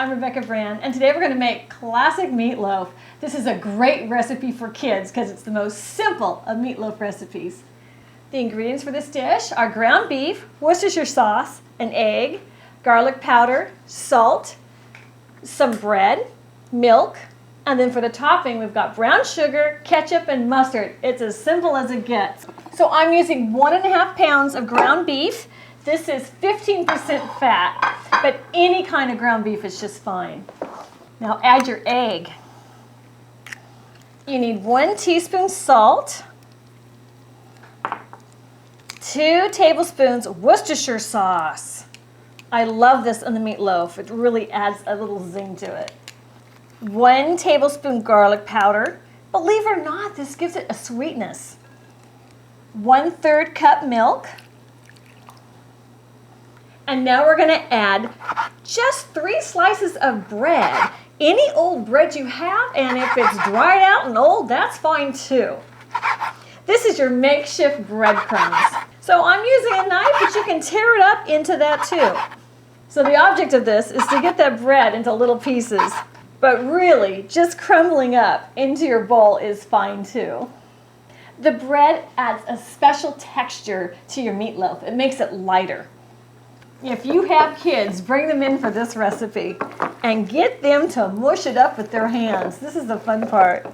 I'm Rebecca Brand, and today we're going to make classic meatloaf. This is a great recipe for kids because it's the most simple of meatloaf recipes. The ingredients for this dish are ground beef, Worcestershire sauce, an egg, garlic powder, salt, some bread, milk, and then for the topping we've got brown sugar, ketchup, and mustard. It's as simple as it gets. So I'm using 1.5 pounds of ground beef. This is 15% fat, but any kind of ground beef is just fine. Now add your egg. You need 1 teaspoon salt, 2 tablespoons Worcestershire sauce. I love this in the meatloaf. It really adds a little zing to it. 1 tablespoon garlic powder. Believe it or not, this gives it a sweetness. 1/3 cup milk. And now we're going to add just 3 slices of bread. Any old bread you have, and if it's dried out and old, that's fine too. This is your makeshift breadcrumbs. So I'm using a knife, but you can tear it up into that too. So the object of this is to get that bread into little pieces. But really, just crumbling up into your bowl is fine too. The bread adds a special texture to your meatloaf. It makes it lighter. If you have kids, bring them in for this recipe and get them to mush it up with their hands. This is the fun part.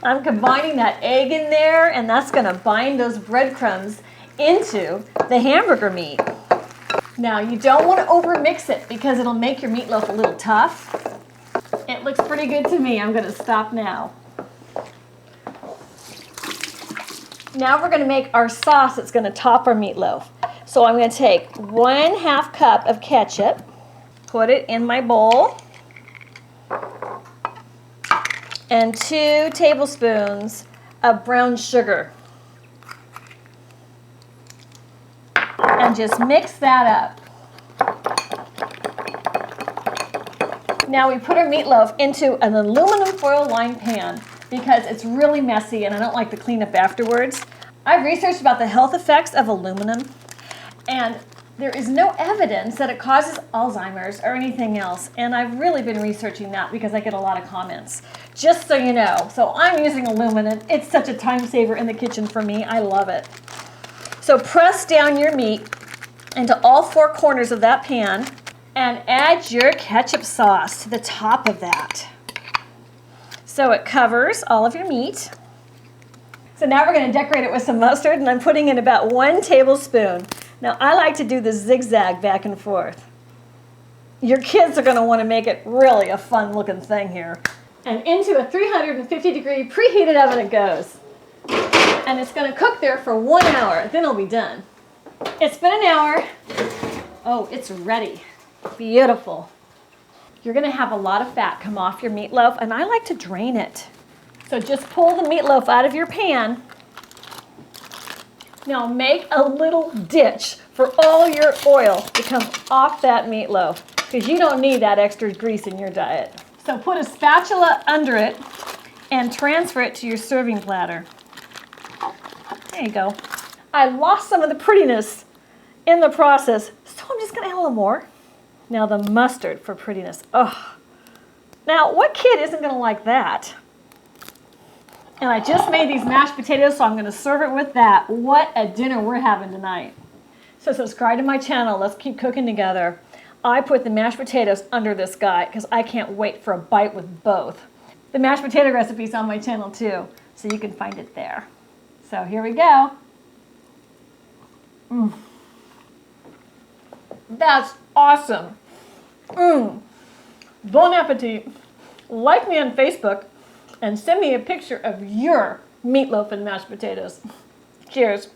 I'm combining that egg in there, and that's going to bind those breadcrumbs into the hamburger meat. Now, you don't want to overmix it because it'll make your meatloaf a little tough. It looks pretty good to me. I'm going to stop now. Now we're going to make our sauce that's going to top our meatloaf. So I'm going to take 1/2 cup of ketchup, put it in my bowl, and 2 tablespoons of brown sugar. And just mix that up. Now we put our meatloaf into an aluminum foil lined pan because it's really messy and I don't like to clean up afterwards. I've researched about the health effects of aluminum, and there is no evidence that it causes Alzheimer's or anything else. And I've really been researching that because I get a lot of comments. Just so you know. So I'm using aluminum. It's such a time saver in the kitchen for me. I love it. So press down your meat into all 4 corners of that pan and add your ketchup sauce to the top of that. So it covers all of your meat. So now we're going to decorate it with some mustard, and I'm putting in about 1 tablespoon. Now, I like to do the zigzag back and forth. Your kids are going to want to make it really a fun-looking thing here. And into a 350-degree preheated oven it goes. And it's going to cook there for 1 hour. Then it'll be done. It's been an hour. Oh, it's ready. Beautiful. You're going to have a lot of fat come off your meatloaf, and I like to drain it. So just pull the meatloaf out of your pan. Now make a little ditch for all your oil to come off that meatloaf because you don't need that extra grease in your diet. So put a spatula under it and transfer it to your serving platter. There you go. I lost some of the prettiness in the process, so I'm just going to add a little more. Now the mustard for prettiness. Oh. Now what kid isn't going to like that? And I just made these mashed potatoes, so I'm going to serve it with that. What a dinner we're having tonight. So subscribe to my channel. Let's keep cooking together. I put the mashed potatoes under this guy because I can't wait for a bite with both. The mashed potato recipe's on my channel too, so you can find it there. So here we go. That's awesome. Bon appetit. Like me on Facebook and send me a picture of your meatloaf and mashed potatoes. Cheers.